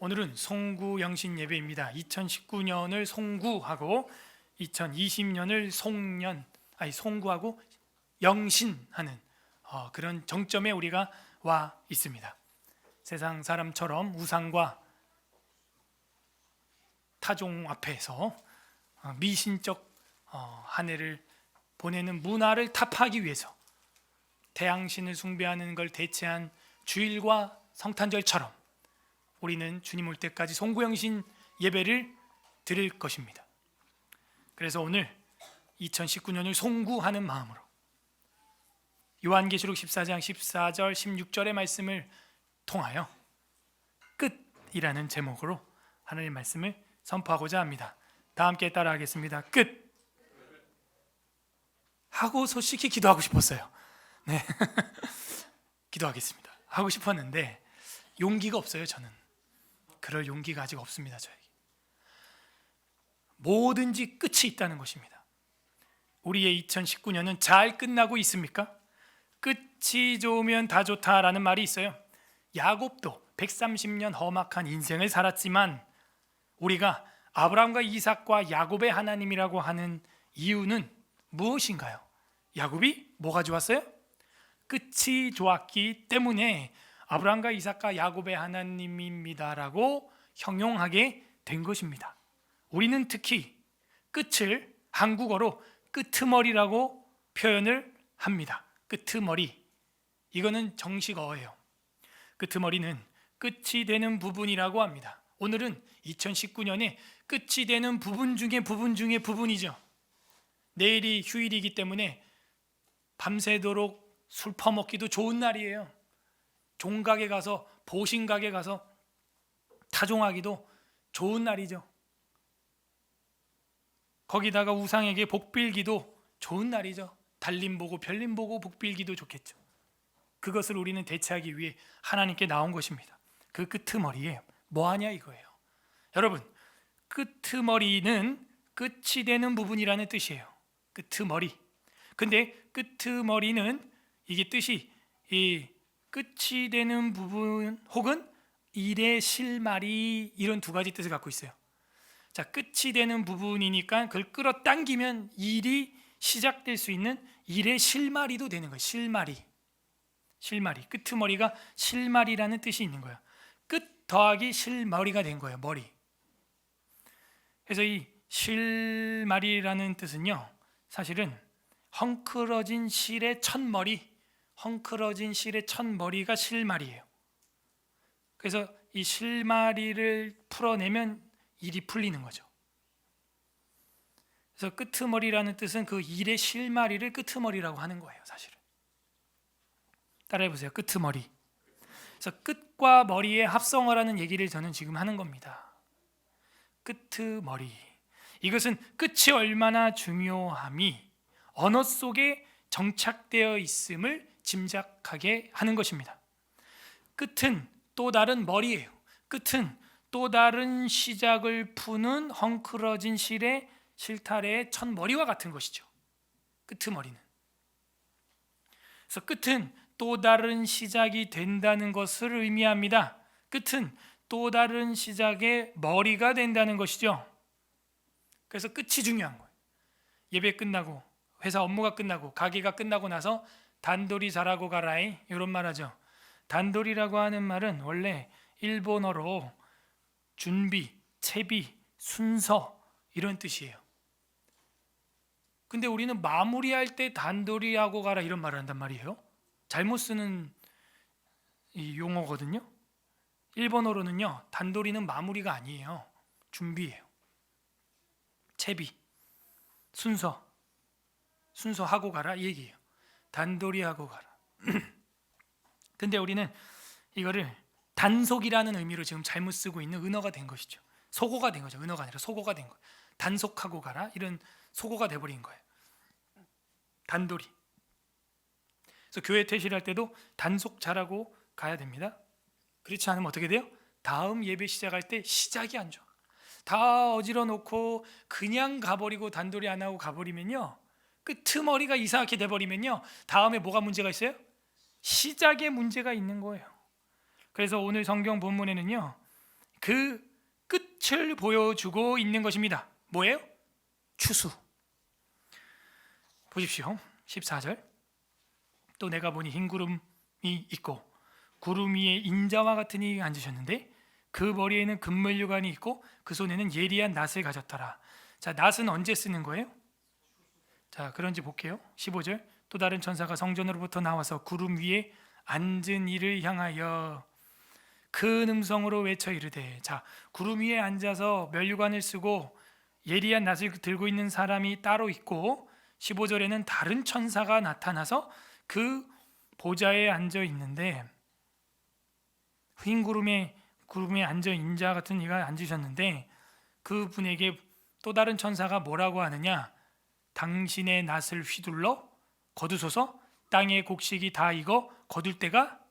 오늘은 송구영신 예배입니다. 2019년을 송구하고 2020년을 송구하고 영신하는 그런 정점에 우리가 와 있습니다. 세상 사람처럼 우상과 타종 앞에서 미신적 한 해를 보내는 문화를 타파하기 위해서 태양신을 숭배하는 걸 대체한 주일과 성탄절처럼 우리는 주님 올 때까지 송구영신 예배를 드릴 것입니다. 그래서 오늘 2019년을 송구하는 마음으로 요한계시록 14장 14절 16절의 말씀을 통하여 끝이라는 제목으로 하나님의 말씀을 선포하고자 합니다. 다 함께 따라하겠습니다. 끝! 하고 솔직히 기도하고 싶었어요. 네, 기도하겠습니다. 하고 싶었는데 용기가 없어요. 저는 그럴 용기가 아직 없습니다. 저에게 뭐든지 끝이 있다는 것입니다. 우리의 2019년은 잘 끝나고 있습니까? 끝이 좋으면 다 좋다라는 말이 있어요. 야곱도 130년 험악한 인생을 살았지만 우리가 아브라함과 이삭과 야곱의 하나님이라고 하는 이유는 무엇인가요? 야곱이 뭐가 좋았어요? 끝이 좋았기 때문에 아브라함과 이삭과 야곱의 하나님입니다라고 형용하게 된 것입니다. 우리는 특히 끝을 한국어로 끄트머리라고 표현을 합니다. 끄트머리, 이거는 정식어예요. 끄트머리는 끝이 되는 부분이라고 합니다. 오늘은 2019년에 끝이 되는 부분 중에 부분이죠. 내일이 휴일이기 때문에 밤새도록 술 퍼먹기도 좋은 날이에요. 종각에 가서, 보신각에 가서 타종하기도 좋은 날이죠. 거기다가 우상에게 복 빌기도 좋은 날이죠. 달림 보고 별림 보고 복 빌기도 좋겠죠. 그것을 우리는 대체하기 위해 하나님께 나온 것입니다. 그 끄트머리에 뭐하냐 이거예요. 여러분, 끄트머리는 끝이 되는 부분이라는 뜻이에요. 끄트머리. 근데 끄트머리는 이게 뜻이 이 끝이 되는 부분 혹은 일의 실마리, 이런 두 가지 뜻을 갖고 있어요. 자, 끝이 되는 부분이니까 그걸 끌어당기면 일이 시작될 수 있는 일의 실마리도 되는 거예요. 실마리. 끄트머리가 실마리라는 뜻이 있는 거예요. 끝 더하기 실머리가 된 거예요. 머리. 그래서 이 실마리라는 뜻은요, 사실은 헝클어진 실의 첫머리가 실마리예요. 그래서 이 실마리를 풀어내면 일이 풀리는 거죠. 그래서 끄트머리라는 뜻은 그 일의 실마리를 끄트머리라고 하는 거예요. 사실은 따라해보세요. 끄트머리. 그래서 끝과 머리의 합성어라는 얘기를 저는 지금 하는 겁니다. 끄트머리. 이것은 끝이 얼마나 중요함이 언어 속에 정착되어 있음을 짐작하게 하는 것입니다. 끝은 또 다른 머리예요. 끝은 또 다른 시작을 푸는 헝클어진 실의 실타래의 첫머리와 같은 것이죠. 끄트머리는. 그래서 끝은 또 다른 시작이 된다는 것을 의미합니다. 끝은 또 다른 시작의 머리가 된다는 것이죠. 그래서 끝이 중요한 거예요. 예배 끝나고, 회사 업무가 끝나고, 가게가 끝나고 나서 단돌이 잘하고 가라이, 이런 말 하죠. 단돌이라고 하는 말은 원래 일본어로 준비, 채비, 순서, 이런 뜻이에요. 근데 우리는 마무리할 때 단돌이하고 가라 이런 말을 한단 말이에요. 잘못 쓰는 이 용어거든요. 일본어로는요, 단돌이는 마무리가 아니에요. 준비예요. 채비, 순서하고 가라 이 얘기예요. 단돌이하고 가라. 근데 우리는 이거를 단속이라는 의미로 지금 잘못 쓰고 있는 은어가 된 것이죠. 속어가 된 거죠. 은어가 아니라 속어가 된 거예요. 단속하고 가라, 이런 속어가 돼버린 거예요. 단돌이. 그래서 교회 퇴실할 때도 단속 잘하고 가야 됩니다. 그렇지 않으면 어떻게 돼요? 다음 예배 시작할 때 시작이 안 좋아. 다 어지러 놓고 그냥 가버리고 단돌이 안 하고 가버리면요, 끄트머리가 이상하게 돼버리면요, 다음에 뭐가 문제가 있어요? 시작에 문제가 있는 거예요. 그래서 오늘 성경 본문에는요, 그 끝을 보여주고 있는 것입니다. 뭐예요? 추수. 보십시오. 14절. 또 내가 보니 흰 구름이 있고 구름 위에 인자와 같은 이가 앉으셨는데 그 머리에는 금면류관이 있고 그 손에는 예리한 낫을 가졌더라. 자, 낫은 언제 쓰는 거예요? 자, 그런지 볼게요. 15절. 또 다른 천사가 성전으로부터 나와서 구름 위에 앉은 이를 향하여 큰 음성으로 외쳐 이르되. 자, 구름 위에 앉아서 면류관을 쓰고 예리한 낫을 들고 있는 사람이 따로 있고 15절에는 다른 천사가 나타나서 그 보좌에 앉아 있는데 흰 구름에 앉아 인자 같은 이가 앉으셨는데 그분에게 또 다른 천사가 뭐라고 하느냐? 당신의 낫을 휘둘러 거두소서. 땅의 곡식이 다 익어 거둘 때가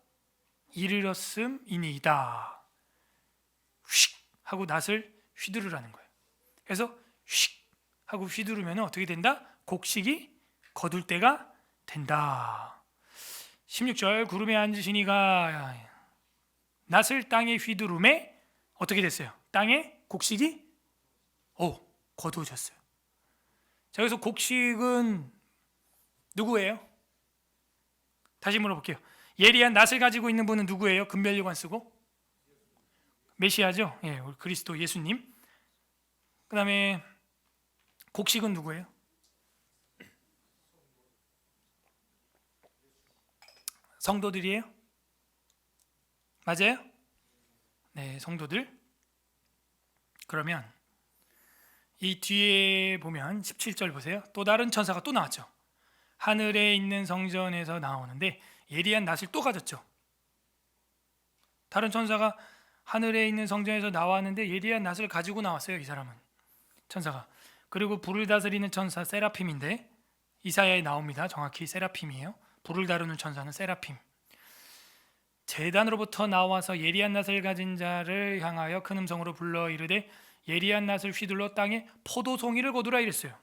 이르렀음이니이다. 휙 하고 낫을 휘두르라는 거예요. 그래서 휙 하고 휘두르면 어떻게 된다? 곡식이 거둘 때가 된다. 16절. 구름에 앉으신 이가 낫을 땅에 휘두름에 어떻게 됐어요? 땅에 곡식이 거두어졌어요. 자, 그래서 곡식은 누구예요? 다시 물어볼게요. 예리한 낫을 가지고 있는 분은 누구예요? 금면류관 쓰고 메시아죠. 예, 우리 그리스도 예수님. 그 다음에 곡식은 누구예요? 성도들이에요? 맞아요? 네, 성도들. 그러면 이 뒤에 보면 17절 보세요. 또 다른 천사가 또 나왔죠. 하늘에 있는 성전에서 나오는데 예리한 낫을 또 가졌죠. 다른 천사가 하늘에 있는 성전에서 나왔는데 예리한 낫을 가지고 나왔어요. 이 사람은 천사가. 그리고 불을 다스리는 천사 세라핌인데 이사야에 나옵니다. 정확히 세라핌이에요. 불을 다루는 천사는 세라핌. 제단으로부터 나와서 예리한 낫을 가진 자를 향하여 큰 음성으로 불러 이르되 예리한 낫을 휘둘러 땅에 포도송이를 거두라 이랬어요.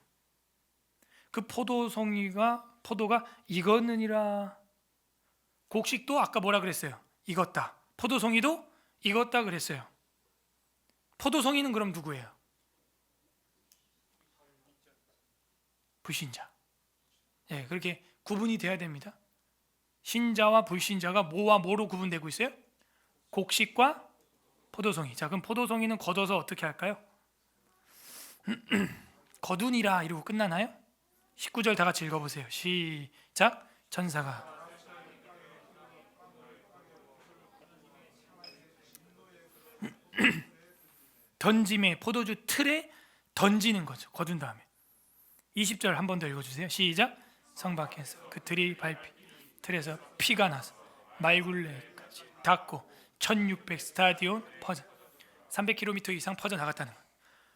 그 포도가 익었느니라. 곡식도 아까 뭐라 그랬어요? 익었다. 포도송이도 익었다 그랬어요. 포도송이는 그럼 누구예요? 불신자. 예, 그렇게 구분이 돼야 됩니다. 신자와 불신자가 뭐와 뭐로 구분되고 있어요? 곡식과 포도송이. 자, 그럼 포도송이는 걷어서 어떻게 할까요? 거두니라 이러고 끝나나요? 19절 다 같이 읽어보세요. 시작. 천사가 던짐에 포도주 틀에 던지는 거죠. 거둔 다음에 20절 한 번 더 읽어주세요. 시작. 성 밖에서 그 틀이 밟히 틀에서 피가 나서 말굴레까지 닿고 1600 스타디온 퍼져 300km 이상 퍼져 나갔다는 거예요.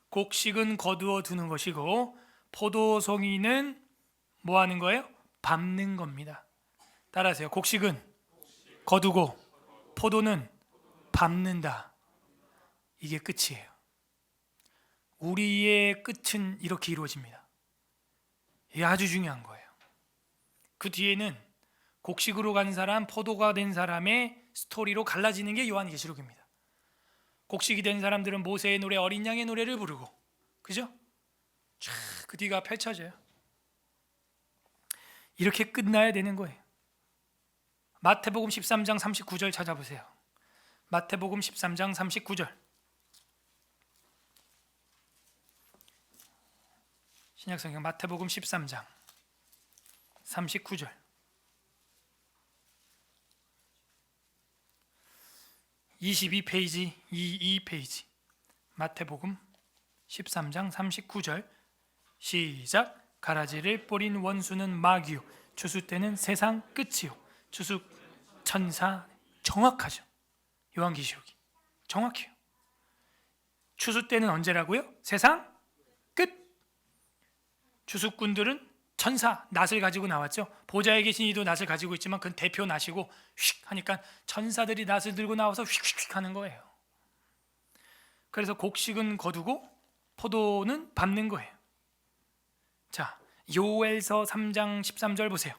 곡식은 거두어 두는 것이고 포도송이는 뭐 하는 거예요? 밟는 겁니다. 따라하세요. 곡식은 거두고 포도는 밟는다. 이게 끝이에요. 우리의 끝은 이렇게 이루어집니다. 이게 아주 중요한 거예요. 그 뒤에는 곡식으로 간 사람, 포도가 된 사람의 스토리로 갈라지는 게 요한계시록입니다. 곡식이 된 사람들은 모세의 노래, 어린 양의 노래를 부르고, 그죠? 쫙 그 뒤가 펼쳐져요. 이렇게 끝나야 되는 거예요. 마태복음 13장 39절 찾아보세요. 마태복음 13장 39절. 신약성경 마태복음 13장 39절. 22페이지, 22페이지. 마태복음 13장 39절. 시작. 가라지를 뿌린 원수는 마귀요 추수 때는 세상 끝이요. 추수 천사. 정확하죠. 요한계시록이 정확해요. 추수 때는 언제라고요? 세상 끝. 추수꾼들은 천사, 낫을 가지고 나왔죠. 보좌에 계신 이도 낫을 가지고 있지만 그건 대표 낫이고 휙 하니까 천사들이 낫을 들고 나와서 휙휙 하는 거예요. 그래서 곡식은 거두고 포도는 밟는 거예요. 자, 요엘서 3장 13절 보세요.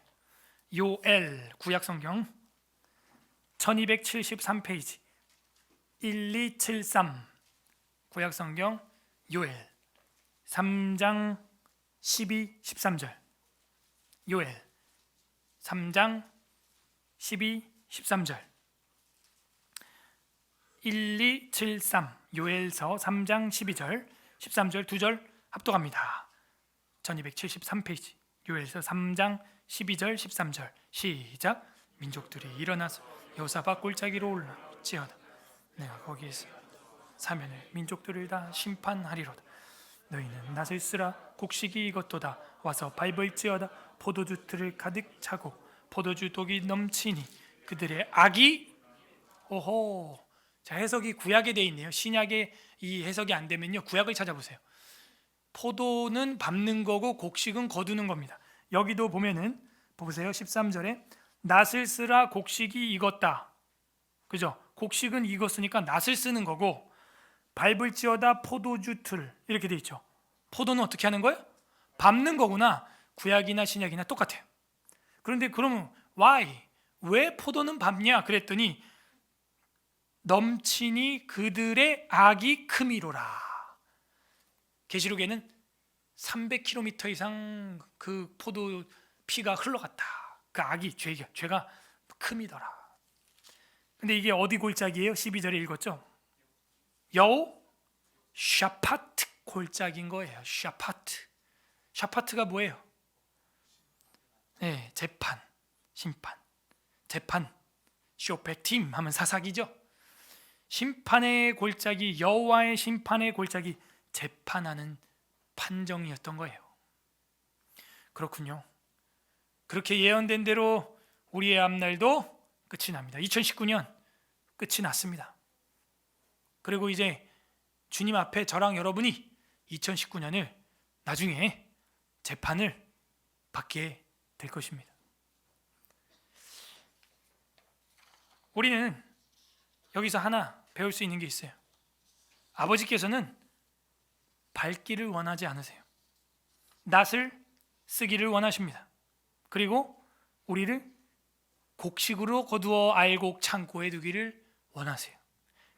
요엘 구약성경 1273페이지 1273 구약성경 요엘 3장 12, 13절. 요엘 3장 12, 13절. 1273 요엘서 3장 12절 13절 두 절 합독합니다. 1273페이지 요엘서 3장 12절 13절 시작. 민족들이 일어나서 여호사밧 골짜기로 올라올지어다. 내가 거기에서 사면을 민족들을 다 심판하리로다. 너희는 낫을 쓰라. 곡식이 익었도다. 와서 밟을지어다. 포도주 틀을 가득 차고 포도주 독이 넘치니 그들의 악이 오호. 자, 해석이 구약에 돼 있네요. 신약에 이 해석이 안 되면요, 구약을 찾아보세요. 포도는 밟는 거고 곡식은 거두는 겁니다. 여기도 보면은 보세요. 13절에 낫을 쓰라. 곡식이 익었다. 그죠? 곡식은 익었으니까 낫을 쓰는 거고, 밟을지어다 포도주 틀 이렇게 돼 있죠. 포도는 어떻게 하는 거예요? 밟는 거구나. 구약이나 신약이나 똑같아요. 그런데 그러면 why? 왜 포도는 밟냐? 그랬더니 넘치니 그들의 악이 크미로라. 계시록에는 300km 이상 그 포도 피가 흘러갔다. 그 악이 죄가 크미더라. 근데 이게 어디 골짜기예요? 12절에 읽었죠? 샤파트 골짜기인 거예요. 샤파트가 뭐예요? 네, 재판, 심판. 재판, 쇼페팀 하면 사사기죠. 심판의 골짜기, 여호와의 심판의 골짜기, 재판하는 판정이었던 거예요. 그렇군요. 그렇게 예언된 대로 우리의 앞날도 끝이 납니다. 2019년 끝이 났습니다. 그리고 이제 주님 앞에 저랑 여러분이 2019년을 나중에 재판을 받게 될 것입니다. 우리는 여기서 하나 배울 수 있는 게 있어요. 아버지께서는 밟기를 원하지 않으세요. 낫을 쓰기를 원하십니다. 그리고 우리를 곡식으로 거두어 알곡 창고에 두기를 원하세요.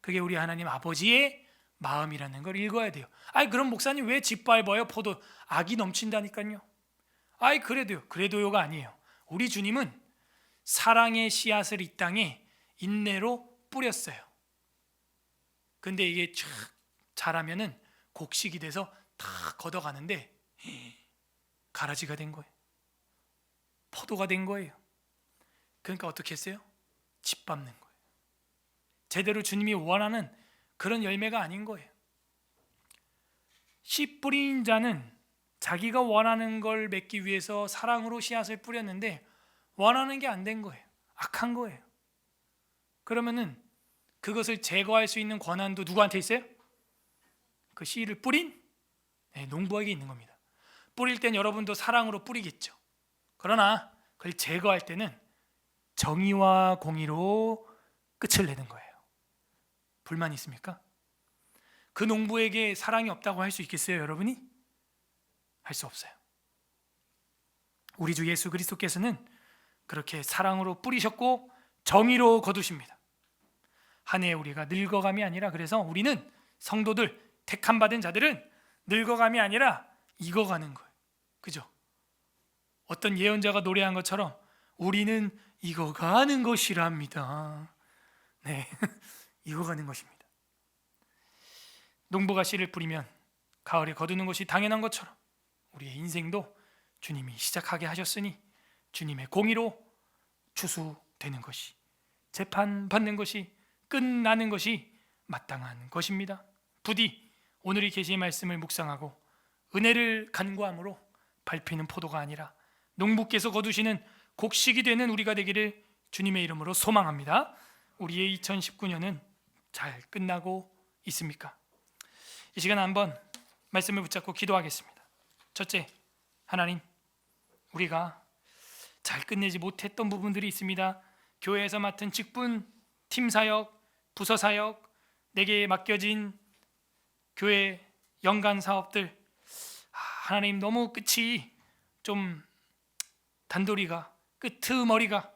그게 우리 하나님 아버지의 마음이라는 걸 읽어야 돼요. 아이, 그럼 목사님 왜 짓밟아요? 포도 악이 넘친다니까요. 아이, 그래도요가 아니에요. 우리 주님은 사랑의 씨앗을 이 땅에 인내로 뿌렸어요. 근데 이게 쫙 자라면은 곡식이 돼서 다 걷어가는데 가라지가 된 거예요. 포도가 된 거예요. 그러니까 어떻게 했어요? 짓밟는 거예요. 제대로 주님이 원하는 그런 열매가 아닌 거예요. 씨 뿌린 자는 자기가 원하는 걸 맺기 위해서 사랑으로 씨앗을 뿌렸는데 원하는 게 안 된 거예요. 악한 거예요. 그러면은 그것을 제거할 수 있는 권한도 누구한테 있어요? 그 씨를 뿌린 농부에게 있는 겁니다. 뿌릴 땐 여러분도 사랑으로 뿌리겠죠. 그러나 그걸 제거할 때는 정의와 공의로 끝을 내는 거예요. 불만 있습니까? 그 농부에게 사랑이 없다고 할 수 있겠어요, 여러분이? 할 수 없어요. 우리 주 예수 그리스도께서는 그렇게 사랑으로 뿌리셨고 정의로 거두십니다. 한 해 우리가 늙어감이 아니라, 그래서 우리는 성도들, 택함 받은 자들은 늙어감이 아니라 익어가는 거예요. 그죠? 어떤 예언자가 노래한 것처럼 우리는 익어가는 것이랍니다. 네, 익어가는 것입니다. 농부가 씨를 뿌리면 가을에 거두는 것이 당연한 것처럼 우리의 인생도 주님이 시작하게 하셨으니 주님의 공의로 추수되는 것이, 재판받는 것이, 끝나는 것이 마땅한 것입니다. 부디 오늘 이 계시의 말씀을 묵상하고 은혜를 간구함으로 밟히는 포도가 아니라 농부께서 거두시는 곡식이 되는 우리가 되기를 주님의 이름으로 소망합니다. 우리의 2019년은 잘 끝나고 있습니까? 이 시간 한번 말씀을 붙잡고 기도하겠습니다. 첫째, 하나님, 우리가 잘 끝내지 못했던 부분들이 있습니다. 교회에서 맡은 직분, 팀사역, 부서사역, 내게 맡겨진 교회 연간 사업들, 하나님, 너무 끝이 좀 단도리가, 끄트머리가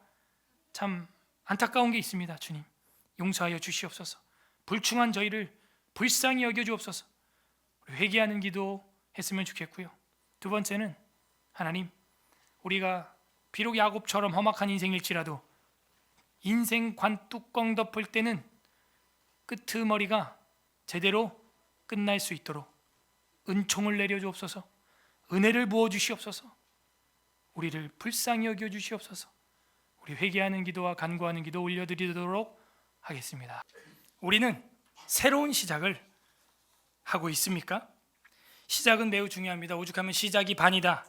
참 안타까운 게 있습니다. 주님, 용서하여 주시옵소서. 불충한 저희를 불쌍히 여겨 주옵소서. 회개하는 기도 했으면 좋겠고요. 두 번째는 하나님, 우리가 비록 야곱처럼 험악한 인생일지라도 인생 관뚜껑 덮을 때는 끄트머리가 제대로 끝날 수 있도록 은총을 내려 주옵소서. 은혜를 부어 주시옵소서. 우리를 불쌍히 여겨 주시옵소서. 우리 회개하는 기도와 간구하는 기도 올려드리도록 하겠습니다. 우리는 새로운 시작을 하고 있습니까? 시작은 매우 중요합니다. 오죽하면 시작이 반이다,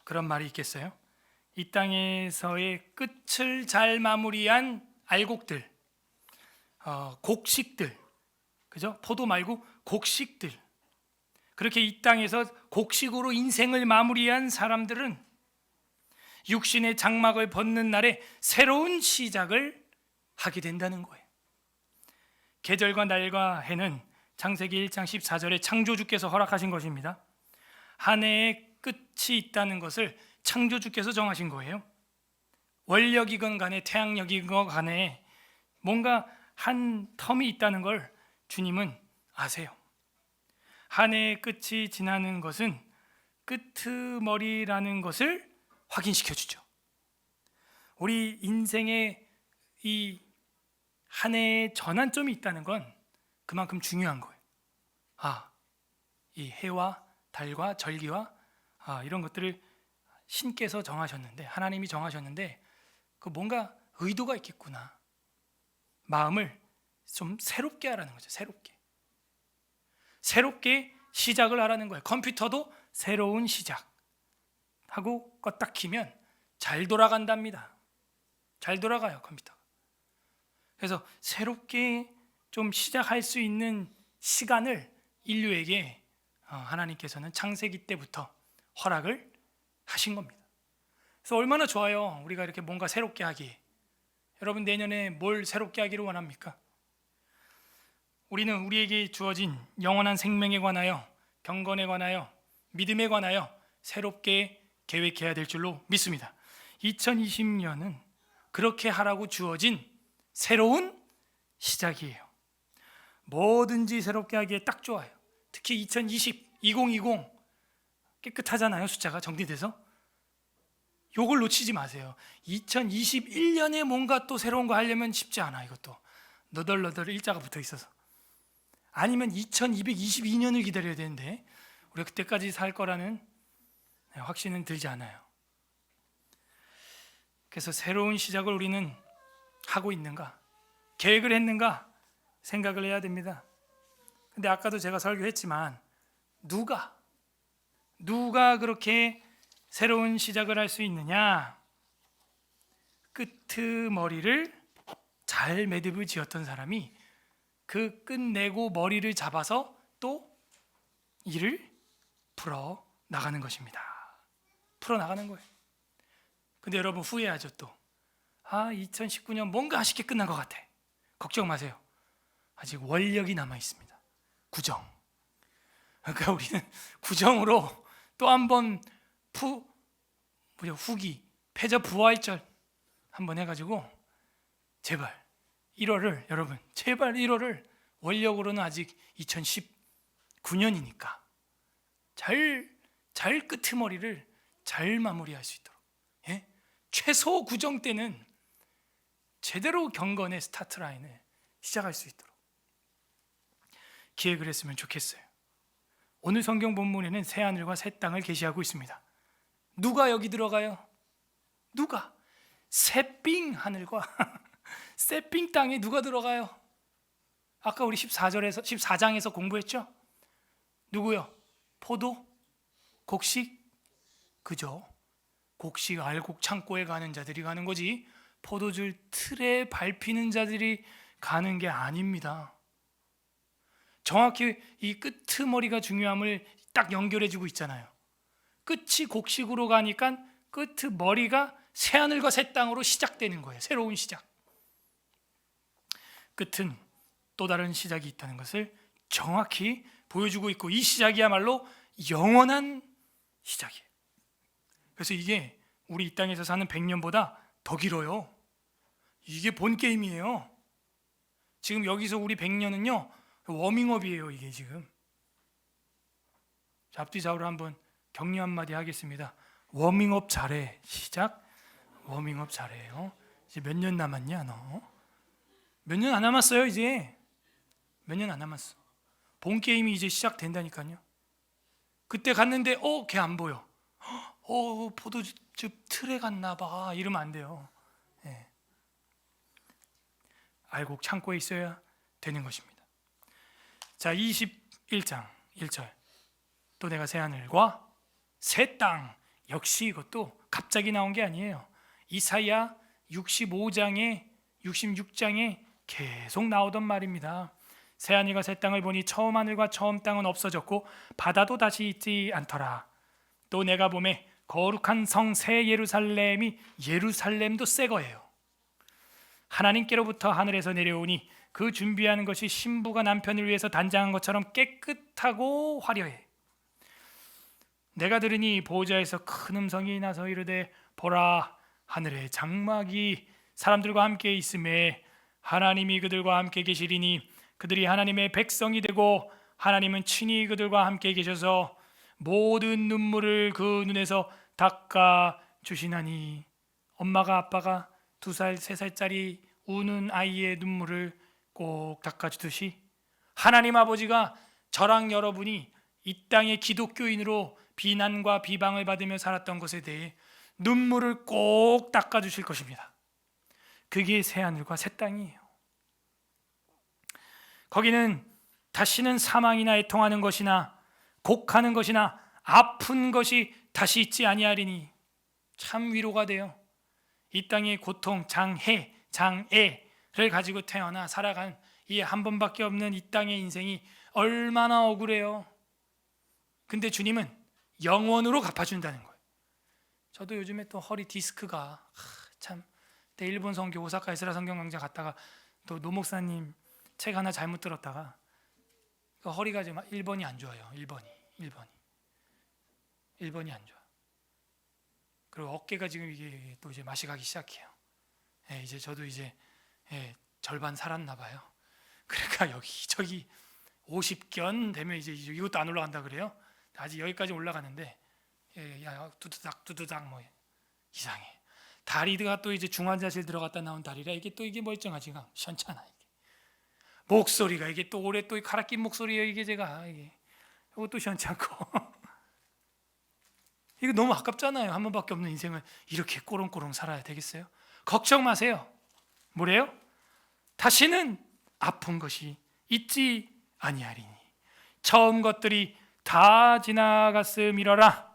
그런 말이 있겠어요? 이 땅에서의 끝을 잘 마무리한 알곡들, 곡식들, 그죠? 포도 말고 곡식들, 그렇게 이 땅에서 곡식으로 인생을 마무리한 사람들은 육신의 장막을 벗는 날에 새로운 시작을 하게 된다는 거예요. 계절과 날과 해는 창세기 1장 14절에 창조주께서 허락하신 것입니다. 한 해의 끝이 있다는 것을 창조주께서 정하신 거예요. 월력이건 간에 태양력이건 간에 뭔가 한 텀이 있다는 걸 주님은 아세요. 한 해의 끝이 지나는 것은 끄트머리라는 것을 확인시켜 주죠. 우리 인생에 이 한 해의 전환점이 있다는 건 그만큼 중요한 거예요. 이 해와 달과 절기와 이런 것들을 신께서 정하셨는데, 하나님이 정하셨는데 그 뭔가 의도가 있겠구나. 마음을 좀 새롭게 하라는 거죠. 새롭게 시작을 하라는 거예요. 컴퓨터도 새로운 시작 하고 껐다 키면 잘 돌아간답니다. 잘 돌아가요, 컴퓨터가. 그래서 새롭게 좀 시작할 수 있는 시간을 인류에게 하나님께서는 창세기 때부터 허락을 하신 겁니다. 그래서 얼마나 좋아요, 우리가 이렇게 뭔가 새롭게 하기. 여러분, 내년에 뭘 새롭게 하기를 원합니까? 우리는 우리에게 주어진 영원한 생명에 관하여, 경건에 관하여, 믿음에 관하여 새롭게 계획해야 될 줄로 믿습니다. 2020년은 그렇게 하라고 주어진 새로운 시작이에요. 뭐든지 새롭게 하기에 딱 좋아요. 특히 2020 깨끗하잖아요. 숫자가 정리돼서. 요걸 놓치지 마세요. 2021년에 뭔가 또 새로운 거 하려면 쉽지 않아. 이것도 너덜너덜 일자가 붙어 있어서. 아니면 2222년을 기다려야 되는데 우리가 그때까지 살 거라는 확신은 들지 않아요. 그래서 새로운 시작을 우리는 하고 있는가, 계획을 했는가 생각을 해야 됩니다. 근데 아까도 제가 설교했지만 누가 그렇게 새로운 시작을 할 수 있느냐? 끄트머리를 잘 매듭을 지었던 사람이 그 끝내고 머리를 잡아서 또 일을 풀어 나가는 것입니다. 풀어 나가는 거예요. 근데 여러분 후회하죠. 또 2019년 뭔가 아쉽게 끝난 것 같아. 걱정 마세요. 아직 월력이 남아 있습니다. 구정. 그러니까 우리는 구정으로 또 한번 후기 패저 부활절 한번 해가지고 제발 1월을, 여러분 제발 1월을, 월력으로는 아직 2019년이니까 잘 끄트머리를 잘 마무리할 수 있도록, 최소 구정 때는 제대로 경건의 스타트 라인을 시작할 수 있도록 기획을 했으면 좋겠어요. 오늘 성경 본문에는 새 하늘과 새 땅을 계시하고 있습니다. 누가 여기 들어가요? 누가? 새삥 하늘과 새삥 땅에 누가 들어가요? 아까 우리 14장에서 공부했죠? 누구요? 포도? 곡식? 그죠? 곡식 알곡 창고에 가는 자들이 가는 거지 포도줄 틀에 밟히는 자들이 가는 게 아닙니다. 정확히 이 끄트머리가 중요함을 딱 연결해주고 있잖아요. 끝이 곡식으로 가니까 끄트머리가 새하늘과 새 땅으로 시작되는 거예요. 새로운 시작. 끝은 또 다른 시작이 있다는 것을 정확히 보여주고 있고, 이 시작이야말로 영원한 시작이에요. 그래서 이게 우리 이 땅에서 사는 100년보다 더 길어요. 이게 본 게임이에요. 지금 여기서 우리 100년은요 워밍업이에요. 이게 지금. 자, 앞뒤 좌우로 한번 격려 한마디 하겠습니다. 워밍업 잘해. 시작. 워밍업 잘해요. 이제 몇 년 남았냐 너? 몇 년 안 남았어요. 이제 몇 년 안 남았어. 본 게임이 이제 시작된다니까요. 그때 갔는데 걔 안 보여. 포도즙 틀에 갔나 봐. 이러면 안 돼요. 예. 알곡 창고에 있어야 되는 것입니다. 자, 21장 1절. 또 내가 새 하늘과 새 땅. 역시 이것도 갑자기 나온 게 아니에요. 이사야 65장에 66장에 계속 나오던 말입니다. 새 하늘과 새 땅을 보니 처음 하늘과 처음 땅은 없어졌고 바다도 다시 있지 않더라. 또 내가 보매 거룩한 성 새 예루살렘이 예루살렘도 새 거예요. 하나님께로부터 하늘에서 내려오니 그 준비하는 것이 신부가 남편을 위해서 단장한 것처럼 깨끗하고 화려해. 내가 들으니 보호자에서 큰 음성이 나서 이르되 보라 하늘의 장막이 사람들과 함께 있음에 하나님이 그들과 함께 계시리니 그들이 하나님의 백성이 되고 하나님은 친히 그들과 함께 계셔서 모든 눈물을 그 눈에서 닦아 주시나니. 엄마가 아빠가 2살, 3살짜리 우는 아이의 눈물을 꼭 닦아주듯이 하나님 아버지가 저랑 여러분이 이 땅의 기독교인으로 비난과 비방을 받으며 살았던 것에 대해 눈물을 꼭 닦아주실 것입니다. 그게 새하늘과 새 땅이에요. 거기는 다시는 사망이나 애통하는 것이나 곡하는 것이나 아픈 것이 다시 있지 아니하리니. 참 위로가 돼요. 이 땅의 고통, 장애를 가지고 태어나 살아간 이 한 번밖에 없는 이 땅의 인생이 얼마나 억울해요. 근데 주님은 영원으로 갚아준다는 거예요. 저도 요즘에 또 허리 디스크가 참, 그때 일본 선교 오사카 에스라 성경 강좌 갔다가 또 노 목사님 책 하나 잘못 들었다가 그 허리가 지금 1번이 안 좋아요. 1번이 안 좋아. 그리고 어깨가 지금 이게 또 이제 맛이 가기 시작해요. 이제 저도 이제 절반 살았나 봐요. 그러니까 여기저기 50견 되면 이제 이것도 안 올라간다 그래요. 아직 여기까지 올라가는데 두두닥 뭐 이상해. 다리가 또 이제 중환자실 들어갔다 나온 다리라 이게 또 이게 멀쩡하지가 시원찮아. 이게 목소리가 이게 또 올해 또 갈아 낀 목소리예요. 이게 제가 이것도 시원찮고 이거 너무 아깝잖아요. 한 번밖에 없는 인생을 이렇게 꼬롱꼬롱 살아야 되겠어요? 걱정 마세요. 뭐래요? 다시는 아픈 것이 있지 아니하리니 처음 것들이 다 지나갔음이러라.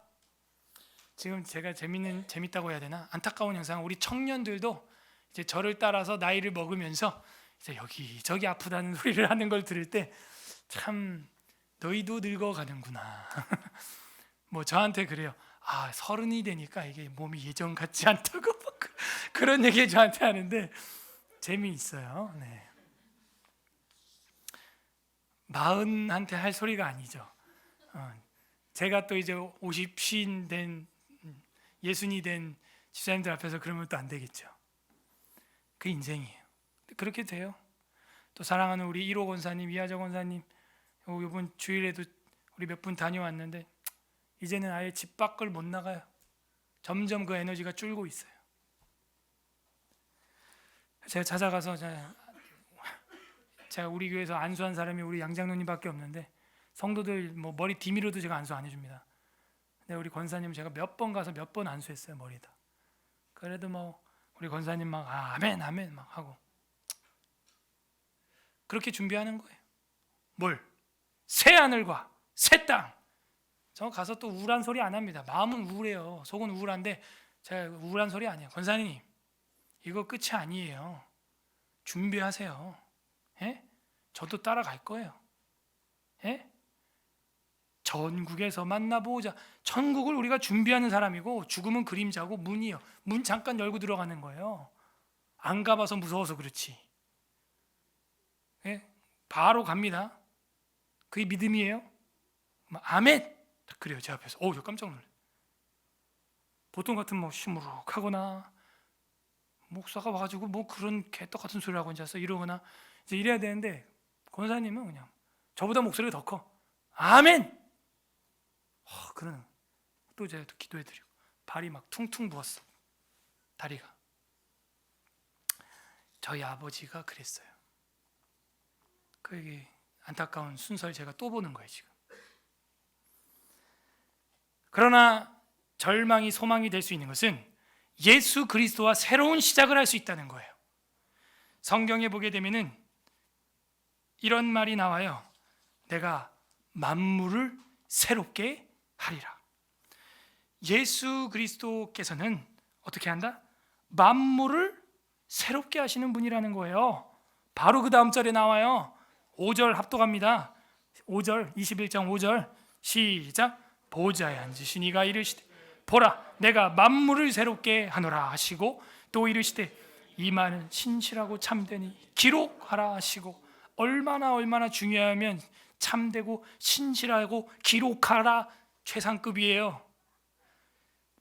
지금 제가 재밌다고 해야 되나? 안타까운 현상. 우리 청년들도 이제 저를 따라서 나이를 먹으면서 이제 여기저기 아프다는 소리를 하는 걸 들을 때 참 너희도 늙어가는구나. 뭐 저한테 그래요. 30이 되니까 이게 몸이 예전 같지 않다고 그런 얘기 저한테 하는데 재미있어요. 네. 40한테 할 소리가 아니죠. 제가 또 이제 50, 50 된 60이 된 집사님들 앞에서 그러면 또 안 되겠죠. 그 인생이에요. 그렇게 돼요. 또 사랑하는 우리 1호 권사님, 이하정 권사님, 이번 주일에도 우리 몇 분 다녀왔는데 이제는 아예 집 밖을 못 나가요. 점점 그 에너지가 줄고 있어요. 제가 찾아가서 제가 우리 교회에서 안수한 사람이 우리 양장로님밖에 없는데 성도들 뭐 머리 디미로도 제가 안수 안 해줍니다. 근데 우리 권사님 제가 몇 번 가서 몇 번 안수했어요. 머리다. 그래도 뭐 우리 권사님 막 아멘 아멘 막 하고 그렇게 준비하는 거예요. 뭘? 새 하늘과 새 땅. 저 가서 또 우울한 소리 안 합니다. 마음은 우울해요. 속은 우울한데 제가 우울한 소리 아니에요. 권사님 이거 끝이 아니에요. 준비하세요. 저도 따라갈 거예요. 전국에서 만나보자. 천국을 우리가 준비하는 사람이고 죽음은 그림자고 문이요. 문 잠깐 열고 들어가는 거예요. 안 가봐서 무서워서 그렇지. 바로 갑니다. 그게 믿음이에요. 아멘. 그래요. 제 앞에서. 저 깜짝 놀래. 보통 같은 뭐 시무룩하거나 목사가 와가지고 뭐 그런 개떡 같은 소리를 하고 앉았어 이러거나 이제 이래야 되는데 권사님은 그냥 저보다 목소리가 더 커. 아멘. 그러는 또 제가 또 기도해드리고 발이 막 퉁퉁 부었어. 다리가. 저희 아버지가 그랬어요. 그게 안타까운 순서를 제가 또 보는 거예요 지금. 그러나 절망이 소망이 될 수 있는 것은 예수 그리스도와 새로운 시작을 할 수 있다는 거예요. 성경에 보게 되면은 이런 말이 나와요. 내가 만물을 새롭게 하리라. 예수 그리스도께서는 어떻게 한다? 만물을 새롭게 하시는 분이라는 거예요. 바로 그 다음 절에 나와요. 5절 합독합니다. 5절 21장 5절 시작. 보좌에 앉으신 이가 이르시되 보라 내가 만물을 새롭게 하노라 하시고 또 이르시되 이 말은 신실하고 참되니 기록하라 하시고 얼마나 중요하면 참되고 신실하고 기록하라 최상급이에요.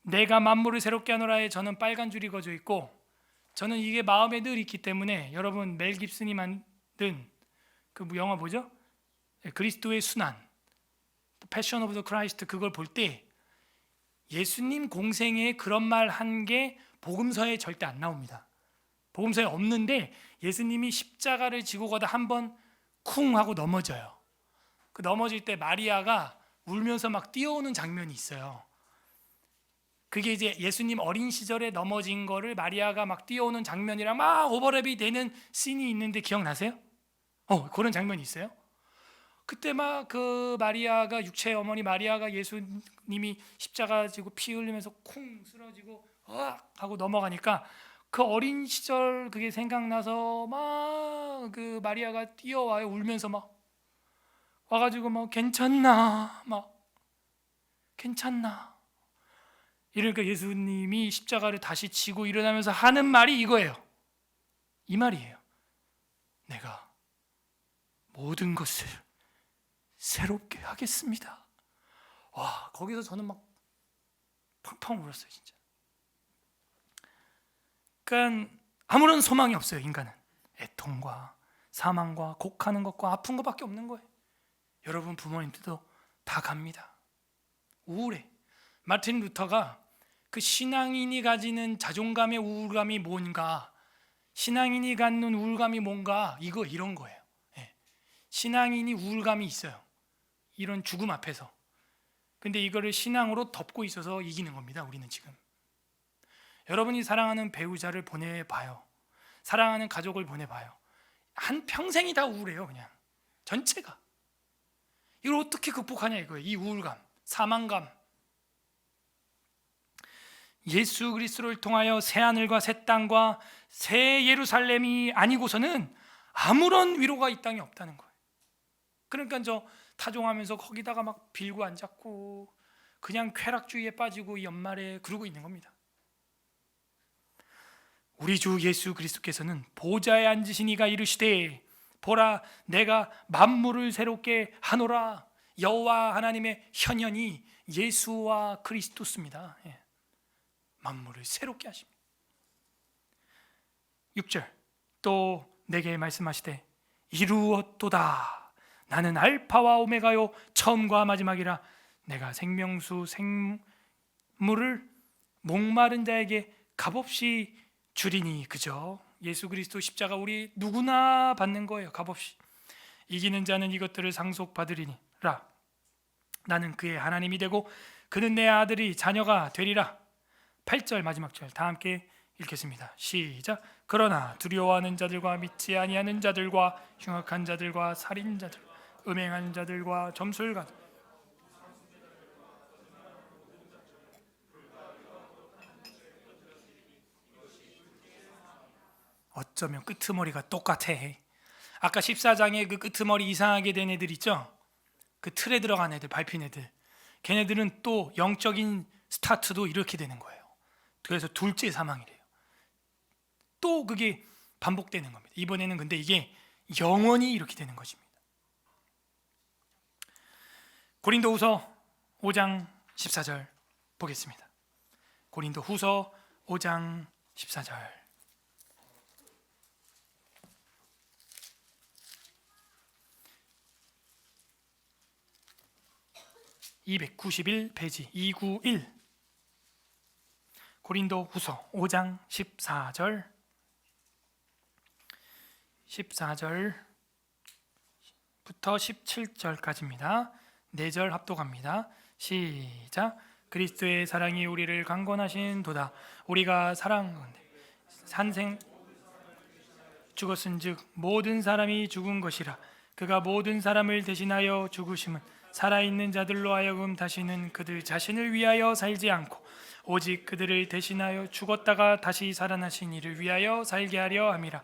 내가 만물을 새롭게 하노라에 저는 빨간 줄이 그어져 있고 저는 이게 마음에 늘 있기 때문에 여러분 멜 깁슨이 만든 그 영화 뭐죠? 그리스도의 순환 패션 오브 더 크라이스트 그걸 볼 때 예수님 공생에 그런 말 한 게 복음서에 절대 안 나옵니다. 복음서에 없는데 예수님이 십자가를 지고 가다 한번 쿵 하고 넘어져요. 그 넘어질 때 마리아가 울면서 막 뛰어오는 장면이 있어요. 그게 이제 예수님 어린 시절에 넘어진 거를 마리아가 막 뛰어오는 장면이랑 막 오버랩이 되는 씬이 있는데 기억나세요? 그런 장면이 있어요. 그때 막 그 마리아가 육체의 어머니 마리아가 예수님이 십자가 지고 피 흘리면서 쿵 쓰러지고 하고 넘어가니까 그 어린 시절 그게 생각나서 막 그 마리아가 뛰어와요. 울면서 막 와가지고 막 괜찮나 막 괜찮나 이러니까 예수님이 십자가를 다시 지고 일어나면서 하는 말이 이거예요. 이 말이에요. 내가 모든 것을 새롭게 하겠습니다. 와, 거기서 저는 막 팡팡 울었어요, 진짜. 그러니까 아무런 소망이 없어요, 인간은. 애통과 사망과 곡하는 것과 아픈 것밖에 없는 거예요. 여러분 부모님들도 다 갑니다. 우울해. 마틴 루터가 그 신앙인이 가지는 자존감의 우울감이 뭔가, 신앙인이 갖는 우울감이 뭔가 이런 거예요. 신앙인이 우울감이 있어요. 이런 죽음 앞에서. 근데 이거를 신앙으로 덮고 있어서 이기는 겁니다. 우리는 지금. 여러분이 사랑하는 배우자를 보내봐요. 사랑하는 가족을 보내봐요. 한 평생이 다 우울해요. 그냥 전체가. 이걸 어떻게 극복하냐 이거예요. 이 우울감, 사망감. 예수 그리스도를 통하여 새 하늘과 새 땅과 새 예루살렘이 아니고서는 아무런 위로가 이 땅에 없다는 거예요. 그러니까 저 타종하면서 거기다가 막 빌고 앉았고 그냥 쾌락주의에 빠지고 이 연말에 그러고 있는 겁니다. 우리 주 예수 그리스도께서는 보좌에 앉으신 이가 이르시되 보라 내가 만물을 새롭게 하노라. 여호와 하나님의 현현이 예수와 그리스도습니다. 만물을 새롭게 하십니다. 6절 또 내게 말씀하시되 이루었도다. 나는 알파와 오메가요 처음과 마지막이라. 내가 생명수 생물을 목마른 자에게 값없이 주리니. 그죠? 예수 그리스도 십자가 우리 누구나 받는 거예요. 값없이. 이기는 자는 이것들을 상속받으리니라. 나는 그의 하나님이 되고 그는 내 아들이 자녀가 되리라. 8절 마지막 절 다 함께 읽겠습니다. 시작. 그러나 두려워하는 자들과 믿지 아니하는 자들과 흉악한 자들과 살인자들, 음행하는 자들과 점술가, 어쩌면 끄트머리가 똑같아. 아까 14장에 그 끄트머리 이상하게 된 애들 있죠? 그 틀에 들어간 애들, 밟힌 애들. 걔네들은 또 영적인 스타트도 이렇게 되는 거예요. 그래서 둘째 사망이래요. 또 그게 반복되는 겁니다. 이번에는 근데 이게 영원히 이렇게 되는 것입니다. 고린도후서 5장 14절 보겠습니다. 고린도후서 5장 14절 291페이지 291 고린도 후서 5장 14절부터 17절까지입니다. 4절 합독합니다. 시작. 그리스도의 사랑이 우리를 강권하신 도다. 우리가 산생 죽었은즉 모든 사람이 죽은 것이라. 그가 모든 사람을 대신하여 죽으심은 살아있는 자들로 하여금 다시는 그들 자신을 위하여 살지 않고 오직 그들을 대신하여 죽었다가 다시 살아나신 이를 위하여 살게 하려 함이라.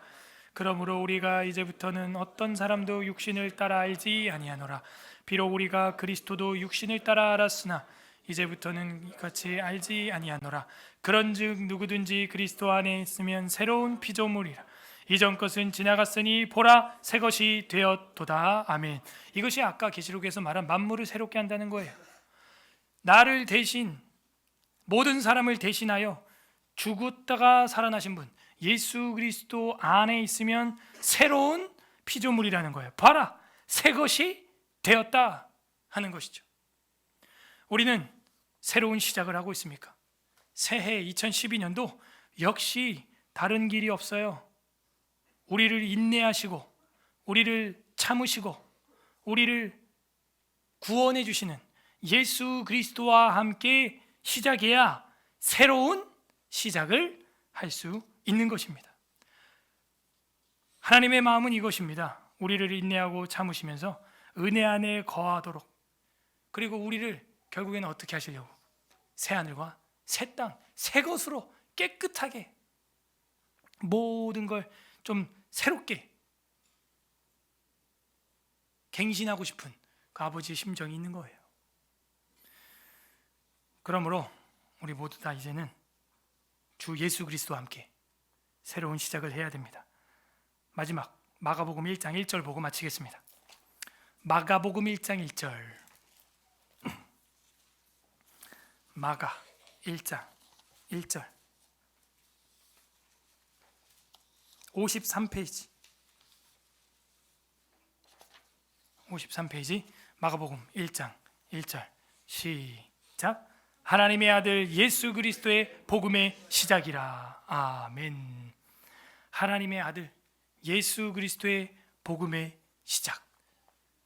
그러므로 우리가 이제부터는 어떤 사람도 육신을 따라 알지 아니하노라. 비록 우리가 그리스도도 육신을 따라 알았으나 이제부터는 이같이 알지 아니하노라. 그런즉 누구든지 그리스도 안에 있으면 새로운 피조물이라. 이전 것은 지나갔으니 보라 새 것이 되었도다. 아멘. 이것이 아까 계시록에서 말한 만물을 새롭게 한다는 거예요. 나를 대신 모든 사람을 대신하여 죽었다가 살아나신 분 예수 그리스도 안에 있으면 새로운 피조물이라는 거예요. 봐라 새 것이 되었다 하는 것이죠. 우리는 새로운 시작을 하고 있습니까? 새해 2012년도 역시 다른 길이 없어요. 우리를 인내하시고 우리를 참으시고 우리를 구원해 주시는 예수 그리스도와 함께 시작해야 새로운 시작을 할 수 있는 것입니다. 하나님의 마음은 이것입니다. 우리를 인내하고 참으시면서 은혜 안에 거하도록, 그리고 우리를 결국에는 어떻게 하시려고? 새 하늘과 새 땅, 새 것으로 깨끗하게 모든 걸 좀 새롭게 갱신하고 싶은 그 아버지의 심정이 있는 거예요. 그러므로 우리 모두 다 이제는 주 예수 그리스도와 함께 새로운 시작을 해야 됩니다. 마지막 마가복음 1장 1절 보고 마치겠습니다. 마가복음 1장 1절. 마가 1장 1절 53페이지 53페이지 마가복음 1장 1절 시작. 하나님의 아들 예수 그리스도의 복음의 시작이라. 아멘. 하나님의 아들 예수 그리스도의 복음의 시작,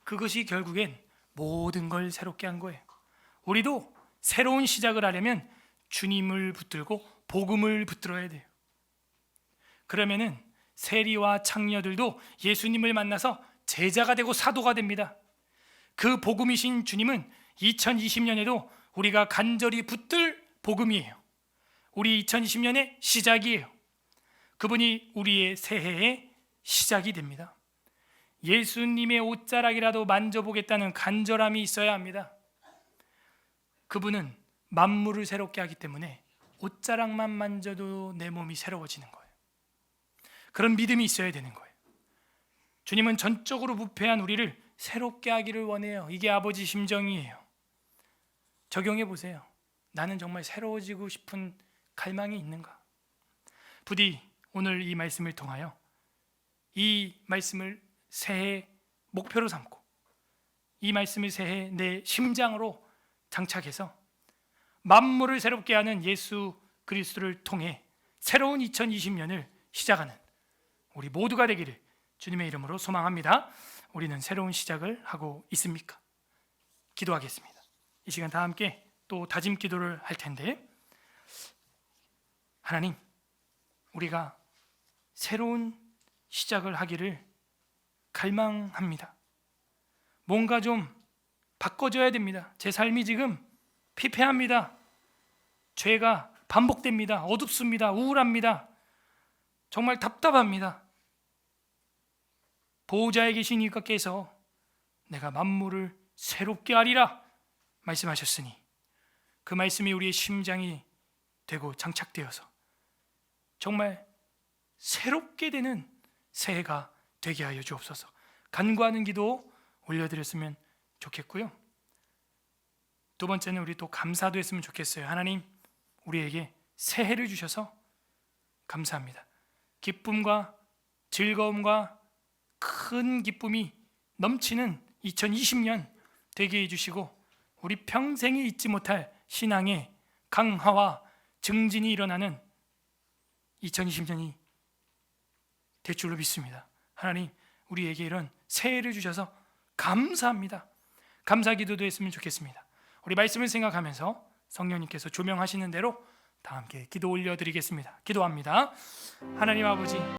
그것이 결국엔 모든 걸 새롭게 한 거예요. 우리도 새로운 시작을 하려면 주님을 붙들고 복음을 붙들어야 돼요. 그러면은 세리와 창녀들도 예수님을 만나서 제자가 되고 사도가 됩니다. 그 복음이신 주님은 2020년에도 우리가 간절히 붙들 복음이에요. 우리 2020년의 시작이에요. 그분이 우리의 새해의 시작이 됩니다. 예수님의 옷자락이라도 만져보겠다는 간절함이 있어야 합니다. 그분은 만물을 새롭게 하기 때문에 옷자락만 만져도 내 몸이 새로워지는 거예요. 그런 믿음이 있어야 되는 거예요. 주님은 전적으로 부패한 우리를 새롭게 하기를 원해요. 이게 아버지 심정이에요. 적용해 보세요. 나는 정말 새로워지고 싶은 갈망이 있는가? 부디 오늘 이 말씀을 통하여 이 말씀을 새해 목표로 삼고 이 말씀을 새해 내 심장으로 장착해서 만물을 새롭게 하는 예수 그리스도를 통해 새로운 2020년을 시작하는 우리 모두가 되기를 주님의 이름으로 소망합니다. 우리는 새로운 시작을 하고 있습니까? 기도하겠습니다. 이 시간 다 함께 또 다짐 기도를 할 텐데, 하나님, 우리가 새로운 시작을 하기를 갈망합니다. 뭔가 좀 바꿔줘야 됩니다. 제 삶이 지금 피폐합니다. 죄가 반복됩니다. 어둡습니다. 우울합니다. 정말 답답합니다. 보호자에 계신 이가께서 내가 만물을 새롭게 하리라 말씀하셨으니 그 말씀이 우리의 심장이 되고 장착되어서 정말 새롭게 되는 새해가 되게 하여 주옵소서. 간구하는 기도 올려드렸으면 좋겠고요. 두 번째는 우리 또 감사도 했으면 좋겠어요. 하나님, 우리에게 새해를 주셔서 감사합니다. 기쁨과 즐거움과 큰 기쁨이 넘치는 2020년 되게 해주시고 우리 평생에 잊지 못할 신앙의 강화와 증진이 일어나는 2020년이 될 줄로 믿습니다. 하나님, 우리에게 이런 새해를 주셔서 감사합니다. 감사 기도도 했으면 좋겠습니다. 우리 말씀을 생각하면서 성령님께서 조명하시는 대로 다 함께 기도 올려드리겠습니다. 기도합니다. 하나님 아버지,